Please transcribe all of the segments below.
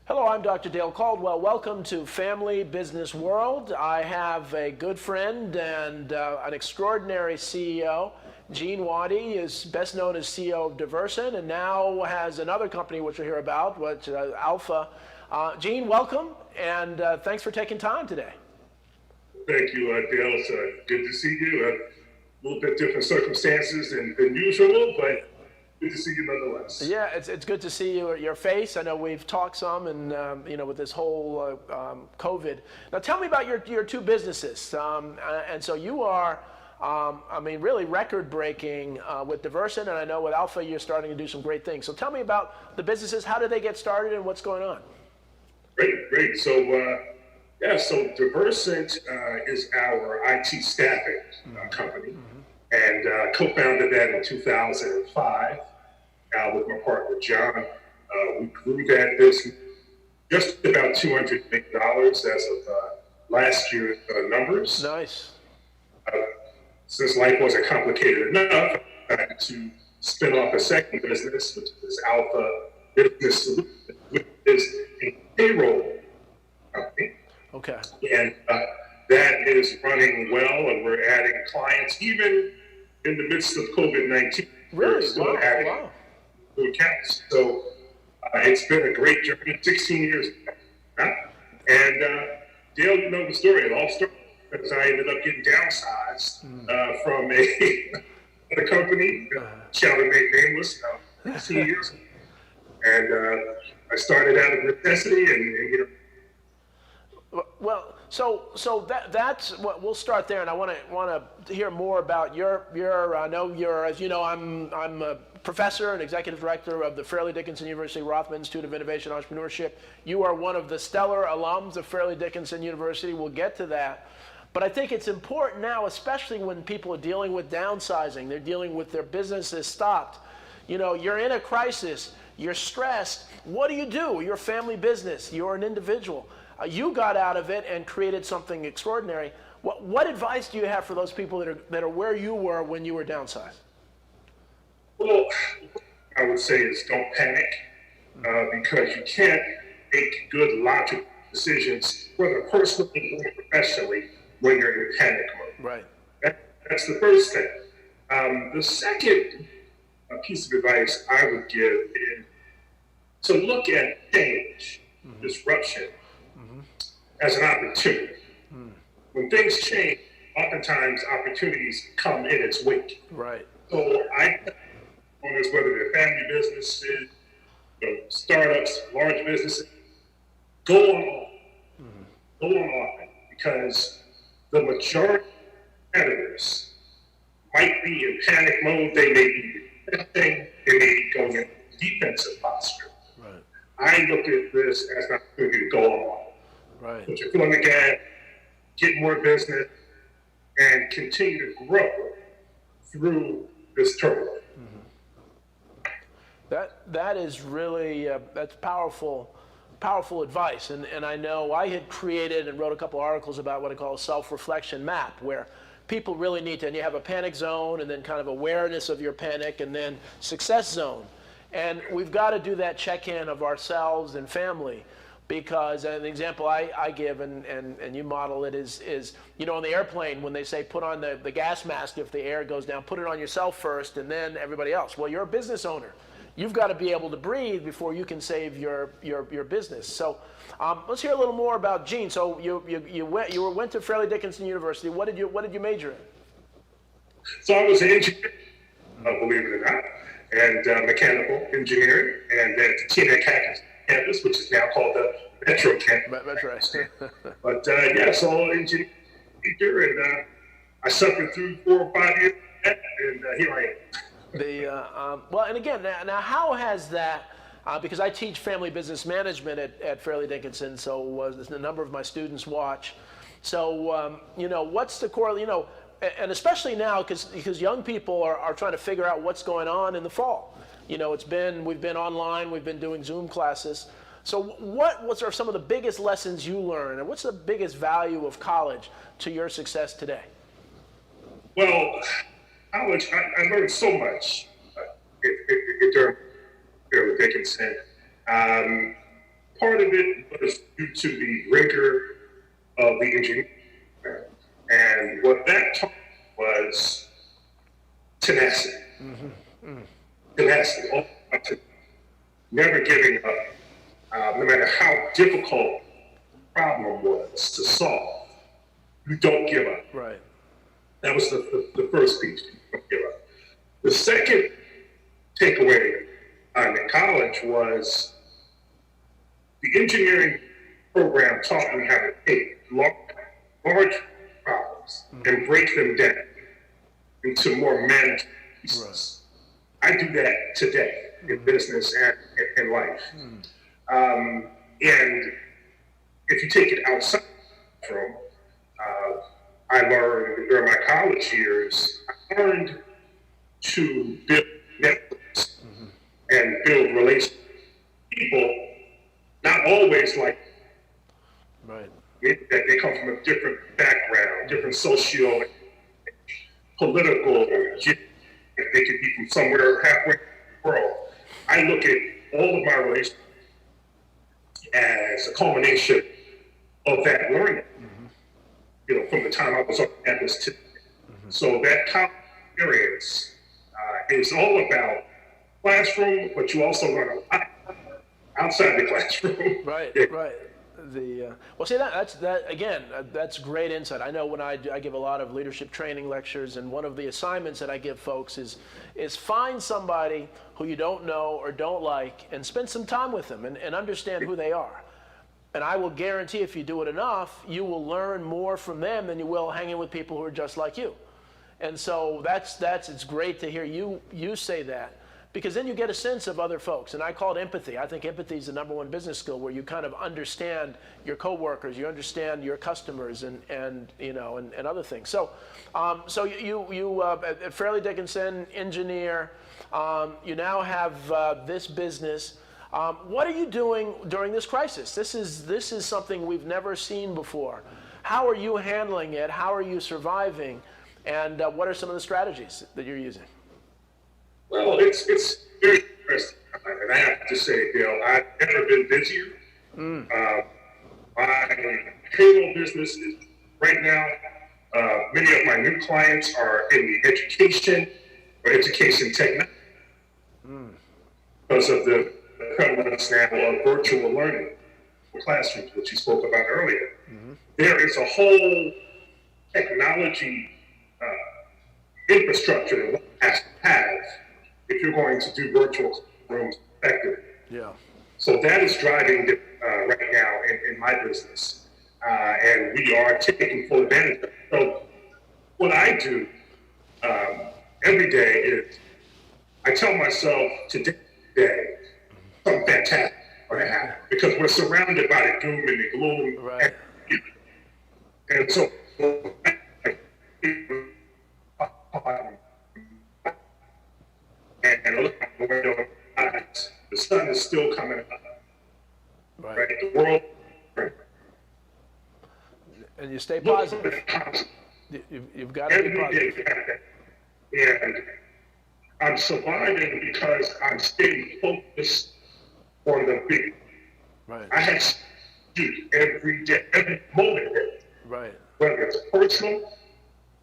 Hello, I'm Dr. Dale Caldwell. Welcome to Family Business World. I have a good friend and an extraordinary CEO. Gene Waddy is best known as CEO of Diversant and now has another company which we'll hear about, which Alpha. Gene, welcome, and thanks for taking time today. Thank you, Dale. It's good to see you. A little bit different circumstances than usual, but good to see you nonetheless. Yeah, it's good to see your face. I know we've talked some, and with this whole COVID. Now, tell me about your two businesses. And so you are, really record-breaking with Diversant, and I know with Alpha you're starting to do some great things. So tell me about the businesses. How did they get started, and what's going on? Great. So Diversant is our IT staffing company, and co-founded that in 2005 with my partner John. We grew that business just about $200 million as of last year's numbers. Nice. Since life wasn't complicated enough, I had to spin off a second business, which is Alpha Business Solutions, which is a payroll company. Okay. And that is running well, and we're adding clients even in the midst of COVID-19. Really? We're still adding new accounts. So it's been a great journey, 16 years now. And Dale, you know the story. It all started because I ended up getting downsized from a company, shall remain nameless, 16 years ago. And I started out of necessity, and Well, so that's what we'll start there, and I want to hear more about your. I know you're, as you know, I'm a professor and executive director of the Fairleigh Dickinson University Rothman Institute of Innovation and Entrepreneurship. You are one of the stellar alums of Fairleigh Dickinson University. We'll get to that, but I think it's important now, especially when people are dealing with downsizing. They're dealing with their businesses stopped. You're in a crisis. You're stressed. What do? You're a family business. You're an individual. You got out of it and created something extraordinary. What advice do you have for those people that are where you were when you were downsized? well, I would say is don't panic because you can't make good logical decisions, whether personally or professionally, when you're in panic mode. Right. That's the first thing. The second piece of advice I would give is to look at change, disruption, as an opportunity. When things change, oftentimes opportunities come in its wake. Right. So I on this, whether they're family businesses, startups, large businesses, go on off. Go on off it, because the majority of competitors might be in panic mode. They may be defending, they may be going in defensive posture. Right. I look at this as an opportunity to go on off. Right. Put your foot on the gas, get more business, and continue to grow through this turmoil. That is really that's powerful advice. And I know I had created and wrote a couple articles about what I call a self-reflection map, where people really need to, and you have a panic zone, and then kind of awareness of your panic, and then success zone. And we've got to do that check-in of ourselves and family. Because an example I give, and you model it, is on the airplane when they say put on the gas mask if the air goes down, put it on yourself first and then everybody else. Well, you're a business owner. You've got to be able to breathe before you can save your business. So let's hear a little more about Gene. So you went to Fairleigh Dickinson University. What did you major in? So I was an engineer, believe it or not, and mechanical engineering, and at Teaneck campus, which is now called the Metro campus. Metro. But so engineer, and I suffered through 4 or 5 years, and here I am. Well, and again, now how has that? Because I teach family business management at Fairleigh Dickinson, so a number of my students watch. So what's the core? And especially now, because young people are trying to figure out what's going on in the fall. We've been online, we've been doing Zoom classes. So what are some of the biggest lessons you learned, and what's the biggest value of college to your success today? Well, college, I learned so much during Fairleigh Dickinson. part of it was due to the rigor of the engineering. And what that taught was tenacity. Tenacity. Never giving up. No matter how difficult the problem was to solve, you don't give up. Right. That was the first piece. You don't give up. The second takeaway in college was the engineering program taught me how to take large problems and break them down into more manageable pieces. Right. I do that today in business and in life. And if you take it outside the room, I learned during my college years, I learned to build networks and build relationships with people, not always like that they come from a different background, different socio political, they could be from somewhere halfway in the world. I look at all of my relationships as a culmination of that learning, from the time I was on campus to. So that college experience is all about classroom, but you also learn a lot outside the classroom. Right. Well, see, that's great insight. I know when I give a lot of leadership training lectures, and one of the assignments that I give folks is find somebody who you don't know or don't like and spend some time with them and understand who they are. And I will guarantee if you do it enough, you will learn more from them than you will hanging with people who are just like you. And so it's great to hear you say that, because then you get a sense of other folks. And I call it empathy. I think empathy is the #1 business skill, where you kind of understand your coworkers, you understand your customers, and other things. So, you Fairleigh Dickinson, engineer. You now have this business. What are you doing during this crisis? This is something we've never seen before. How are you handling it? How are you surviving? And what are some of the strategies that you're using? Well, it's very interesting, and I have to say, Dale, I've never been busier. My payroll business is right now. Many of my new clients are in the education technology because of the prevalence now of virtual learning for classrooms, which you spoke about earlier. There is a whole technology infrastructure that one has to have if you're going to do virtual rooms effectively. Yeah. So that is driving right now in my business, and we are taking full advantage of it. So what I do every day is I tell myself today something fantastic going to happen, because we're surrounded by the doom and the gloom. Right. And so and I look out the window, the sun is still coming up. Right? The world. And you stay positive. You've got to be positive. And I'm surviving because I'm staying focused on the big. Right. I have to do every day, every moment. Right. Whether it's personal,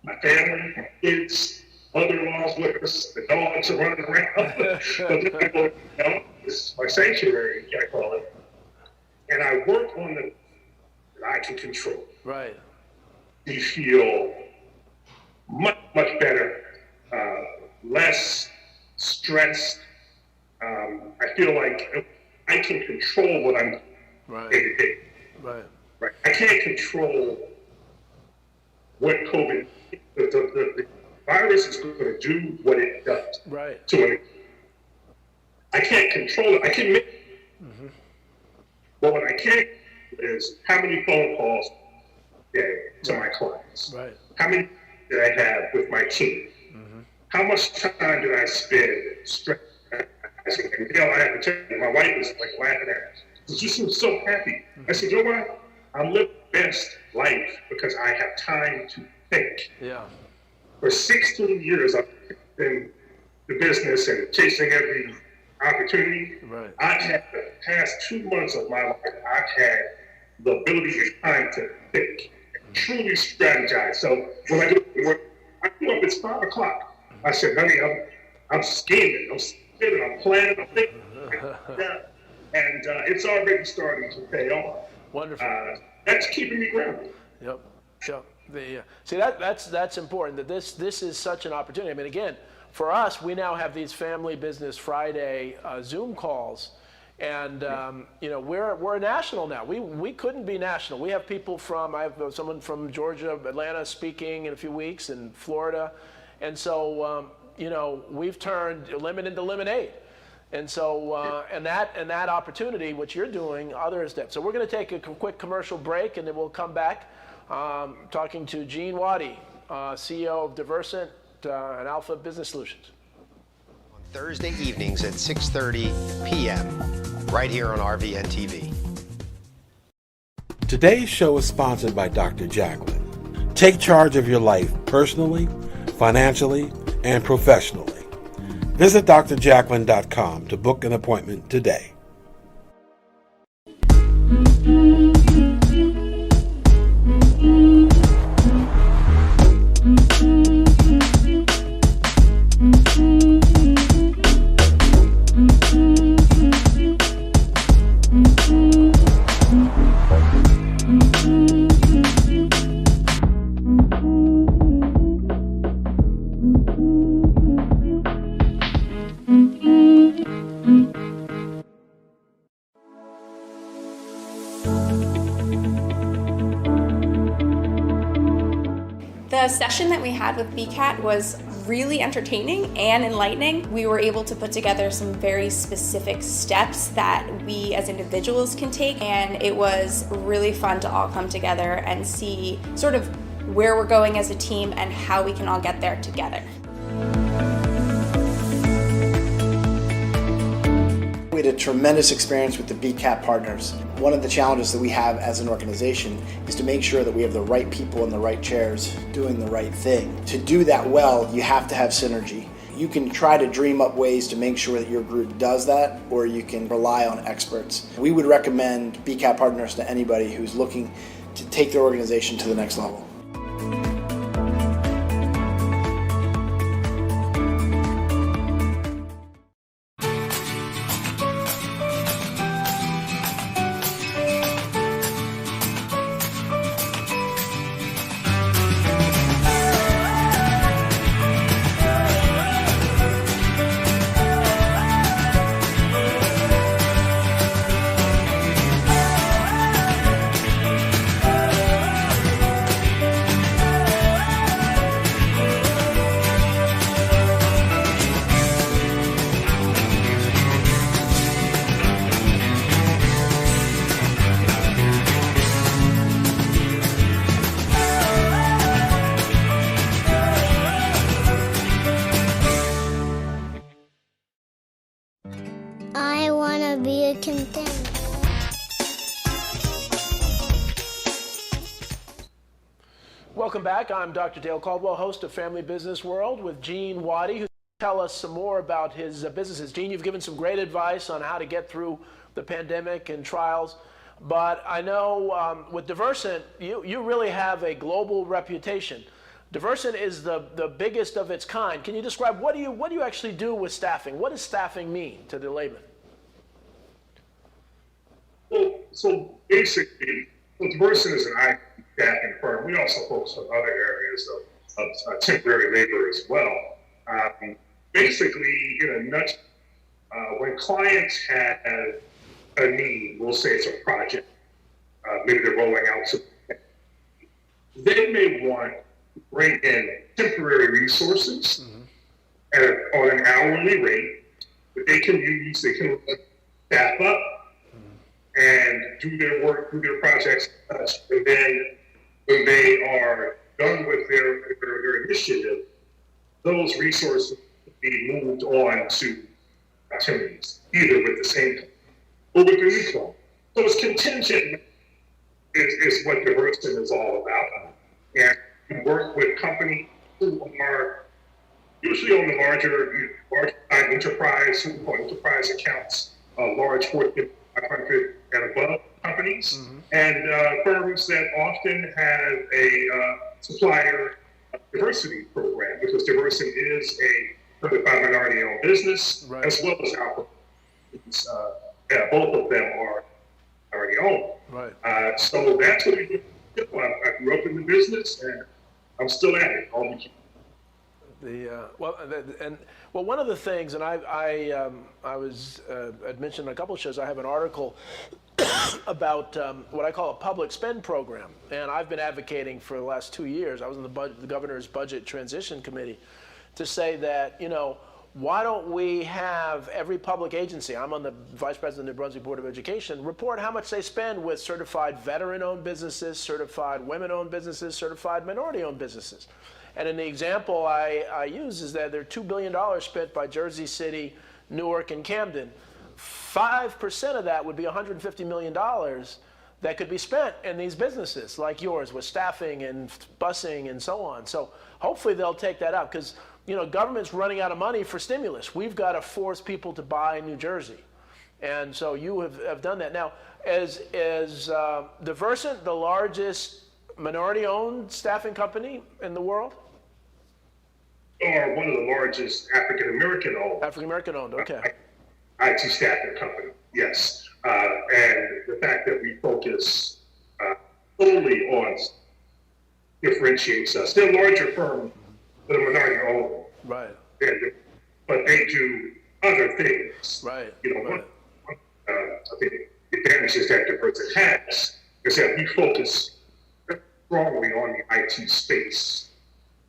my family, my kids, mother-in-law's with us, the dogs are running around. It's my sanctuary, I call it. And I work on the that I can control. Right. You feel much better, less stressed. I feel like I can control what I'm doing day to day. Right. I can't control what COVID, the virus is going to do what it does. Right. To it. I can't control it. I can make it. But what I can't is how many phone calls a day to my clients. Right. How many did I have with my team? How much time did I spend stressing? And Dale, I have to tell you, my wife was like laughing at me. She seemed so happy. I said, you know what? I'm living the best life because I have time to think. Yeah. For 16 years, I've been in the business and chasing every opportunity. Right. I've had the past 2 months of my life, I've had the ability and time to think and truly strategize. So when I do work, I do up, it's 5 o'clock. I said, honey, I'm scheming, I'm planning, I'm thinking. And it's already starting to pay off. Wonderful. That's keeping me grounded. Yep. Yep. See, that's important, that this is such an opportunity. I mean, again, for us, we now have these Family Business Friday Zoom calls, and we're national now. We couldn't be national. We have people I have someone from Georgia, Atlanta speaking in a few weeks, and Florida, and so we've turned lemon into lemonade. And so, and that opportunity, which you're doing, others did. So we're going to take a quick commercial break, and then we'll come back talking to Gene Waddy, CEO of Diversant and Alpha Business Solutions. On Thursday evenings at 6:30 p.m., right here on RVN TV. Today's show is sponsored by Dr. Jacqueline. Take charge of your life personally, financially, and professionally. Visit drjacqueline.com to book an appointment today. The session that we had with BCAT was really entertaining and enlightening. We were able to put together some very specific steps that we as individuals can take, and it was really fun to all come together and see sort of where we're going as a team and how we can all get there together. We had a tremendous experience with the BCAT partners. One of the challenges that we have as an organization is to make sure that we have the right people in the right chairs doing the right thing. To do that well, you have to have synergy. You can try to dream up ways to make sure that your group does that, or you can rely on experts. We would recommend BCAT partners to anybody who's looking to take their organization to the next level. I want to be a contender. Welcome back. I'm Dr. Dale Caldwell, host of Family Business World, with Gene Waddy, who will tell us some more about his businesses. Gene, you've given some great advice on how to get through the pandemic and trials, but I know with Diversant, you really have a global reputation. Diversant is the biggest of its kind. Can you describe what do you actually do with staffing? What does staffing mean to the layman? Well, so basically, Diversant is an IT staffing firm. We also focus on other areas of temporary labor as well. Basically, in a nutshell, when clients have a need, we'll say it's a project, maybe they're rolling out something, they may want to bring in temporary resources on an hourly rate that they can use, they can staff up and do their work, do their projects, and then when they are done with their initiative, those resources will be moved on to activities, either with the same or with the new client. So it's contingent is what Diversant is all about. And we work with companies who are, usually on the larger enterprise, what we call enterprise accounts, large Fortune 500 and above companies, and firms that often have a supplier diversity program, because Diversant is a certified minority-owned business, Right. as well as our both of them are already owned. Right. So that's what we do. I grew up in the business, and I'm still at it. All the One of the things, and I I'd mentioned in a couple of shows, I have an article about what I call a public spend program, and I've been advocating for the last 2 years. I was in the governor's budget transition committee to say that, why don't we have every public agency, I'm on the vice president of the New Brunswick Board of Education, report how much they spend with certified veteran-owned businesses, certified women-owned businesses, certified minority-owned businesses. And in the example I use is that there are $2 billion spent by Jersey City, Newark, and Camden. 5% of that would be $150 million that could be spent in these businesses like yours with staffing and busing and so on. So hopefully they'll take that up, because government's running out of money for stimulus. We've got to force people to buy New Jersey. And so you have done that. Now, is Diversant the largest minority-owned staffing company in the world? Or one of the largest African-American owned. African-American-owned, okay. IT staffing company, yes. And the fact that we focus solely on differentiates us. They're a larger firm than a minority owned. Right. But they do other things. Right. One I think the advantages that Diversant has is that we focus strongly on the IT space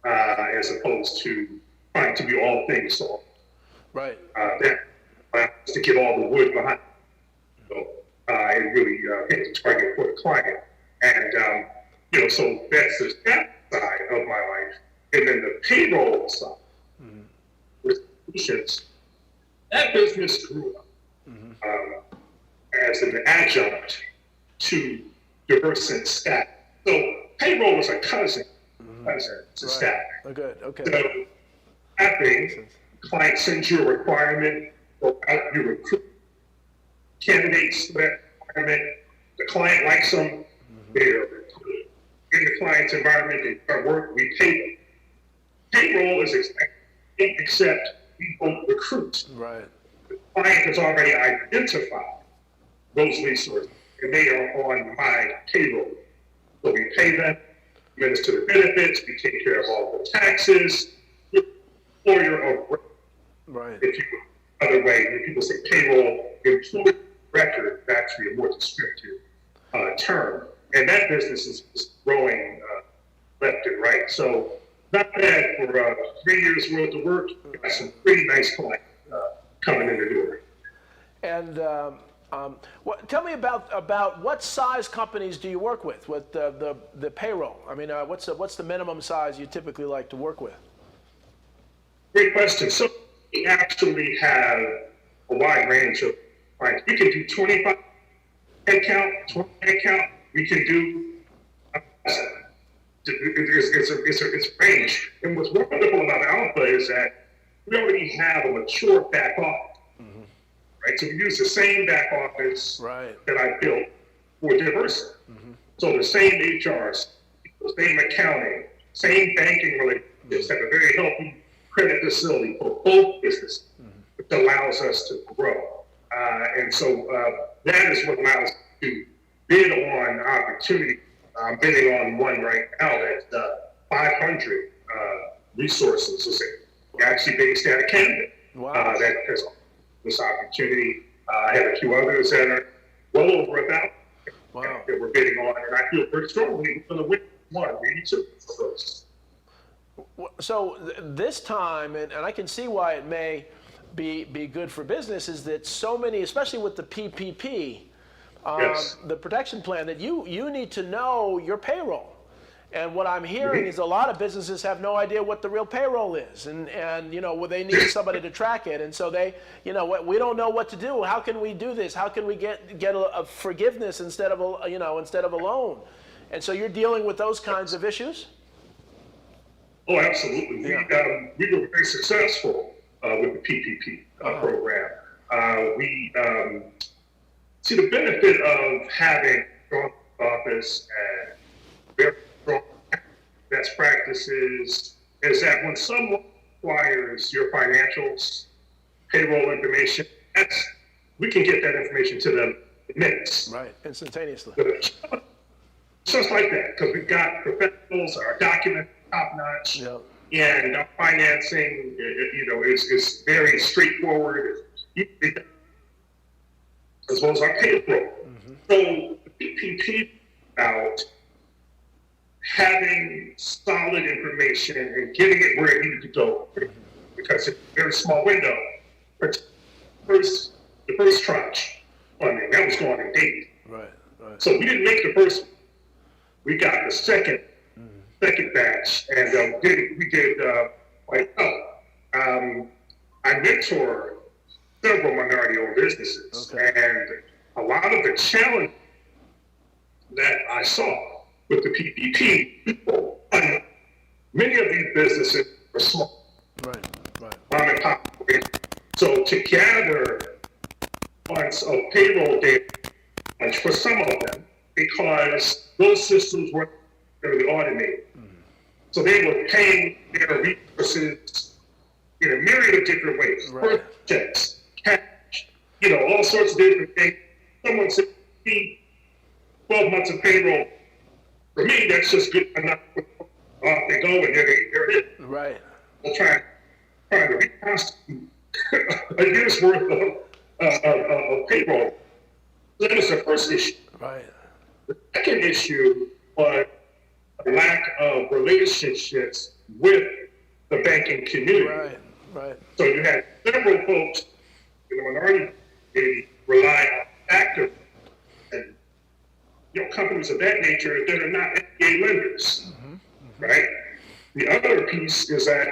as opposed to trying to be all things to all. Right. That allows us to get all the wood behind and really hit the target for the client. And, so that's the staff side of my life. And then the payroll side, with solutions, that business grew up as an adjunct to Diversant staff. So payroll is a cousin to staff. Oh, good. Okay. So staffing, client sends you a requirement, go out, you recruit candidates for that requirement. The client likes them. They're in the client's environment. They start work. We pay them. Payroll is expected, except we don't recruit. Right. The client has already identified those resources, and they are on my payroll. So we pay them, administer the benefits, we take care of all the taxes. Employer of record. Right. If you other way, when people say payroll, employer record is actually a more descriptive term, and that business is growing left and right. So not bad for 3 years worth of work. Got some pretty nice clients coming in the door. And tell me about what size companies do you work with the payroll? I mean, what's the minimum size you typically like to work with? Great question. So we actually have a wide range of clients. We can do 25 headcount, 20 headcount. We can do it's a range. And what's wonderful about Alpha is that we already have a mature back office. Right? So we use the same back office that I built for Diversant. So the same HRs, the same accounting, same banking relationships, have a very healthy credit facility for both businesses, which allows us to grow. And so that is what allows us to bid on opportunity. I'm bidding on one right now that's 500 resources. We're actually based out of Canada. Wow. That has this opportunity. I have a few others that are well over 1,000 that we're bidding on, and I feel very strongly we're going to win one. We need to of those. So this time, and I can see why it may be good for business, is that so many, especially with the PPP, the protection plan, that you need to know your payroll. And what I'm hearing is a lot of businesses have no idea what the real payroll is, and they need somebody to track it, and so they, we don't know what to do. How can we do this? How can we get a forgiveness instead of a loan? And so you're dealing with those kinds of issues. Oh, absolutely. Yeah. We were very successful with the PPP program. We see the benefit of having a strong office and very strong best practices is that when someone requires your financials, payroll information, we can get that information to them in minutes. Right, instantaneously. Just like that, because we've got professionals, our documents top notch, Yep. and our financing, is very straightforward, as well as our payroll. So the PPP about having solid information and getting it where it needed to go, because it's a very small window. But the first tranche funding, that was going in date. Right, right. So we didn't make the first. We got the second batch, and we did quite well. I mentor several minority-owned businesses, and a lot of the challenge that I saw with the PPP, many of these businesses are small, Right, right. mom and pop. So to gather months of payroll data for some of them, because those systems were very automated. So they were paying their resources in a myriad of different ways. Right. First checks, cash, all sorts of different things. Someone said, 12 months of payroll. For me, that's just good enough. Off they go, and there it is. Right. We'll try to reconstitute a year's worth of payroll. That was the first issue. Right. The second issue was a lack of relationships with the banking community. Right, right. So you had several folks in the minority community rely on active and companies of that nature that are not SBA lenders, right? The other piece is that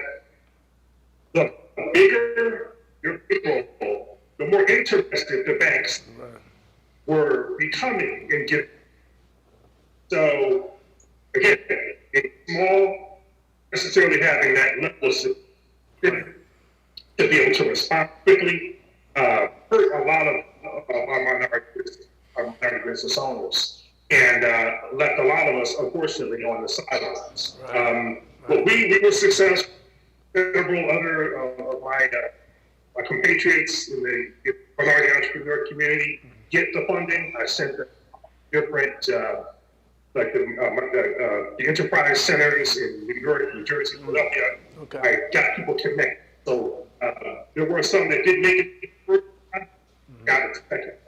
the bigger your payroll, the more interested the banks were becoming in giving. So again, it's small, necessarily having that level of support to be able to respond quickly, hurt a lot of our minority business owners, and left a lot of us, unfortunately, on the sidelines. But we were successful. Several other of my compatriots in the minority entrepreneur community get the funding. I sent them different, like the enterprise centers in New York, New Jersey, Philadelphia. Okay. I got people connected. So there were some that didn't make it first time, got it second.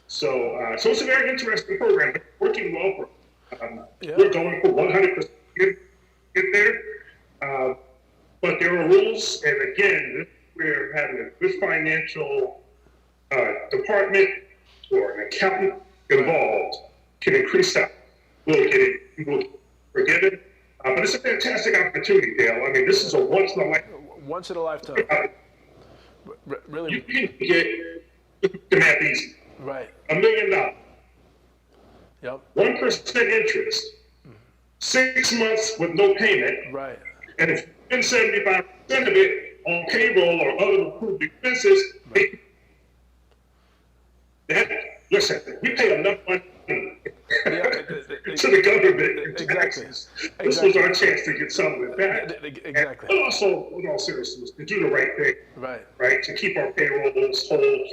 So it's a very interesting program. It's working well for us. We're going for 100% get there. But there are rules, and again, we're having a good financial department or an accountant involved can increase that. We'll get it. We'll forget it. But it's a fantastic opportunity, Dale. I mean, this is a once in a lifetime. Once in a lifetime. Really. You can get these. Right. $1 million. Yep. 1% interest. 6 months with no payment. Right. And if you spend 75% of it on payroll or other approved expenses, listen, we pay enough money to the government in taxes. This was our chance to get some of it back. Exactly. And also, in all seriousness, to do the right thing. Right. To keep our payrolls whole,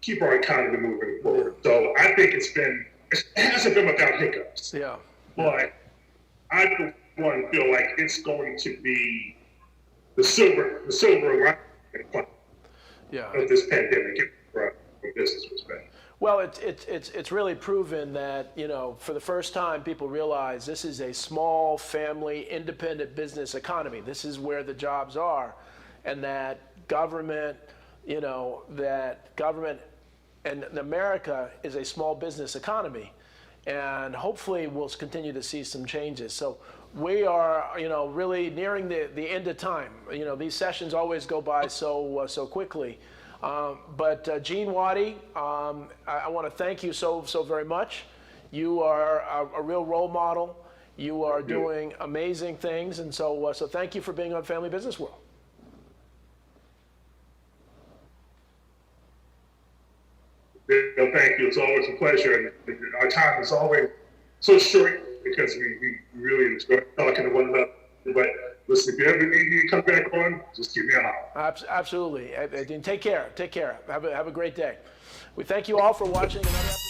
keep our economy moving forward. So I think it hasn't been without hiccups. Yeah. But I, for one, feel like it's going to be the silver lining of this pandemic from a business perspective. Well, it's really proven that, for the first time, people realize this is a small family, independent business economy. This is where the jobs are, and that government and America is a small business economy, and hopefully we'll continue to see some changes. So we are, really nearing the end of time. These sessions always go by so quickly. But Gene Waddy, I want to thank you so very much. You are a real role model, You are doing amazing things, and so thank you for being on Family Business World. Bill, thank you. It's always a pleasure. And our time is always so short because we really enjoy talking to one another. But listen, if you ever need me to come back on, just give me a holler. Absolutely. And take care. Take care. Have a great day. We thank you all for watching another episode.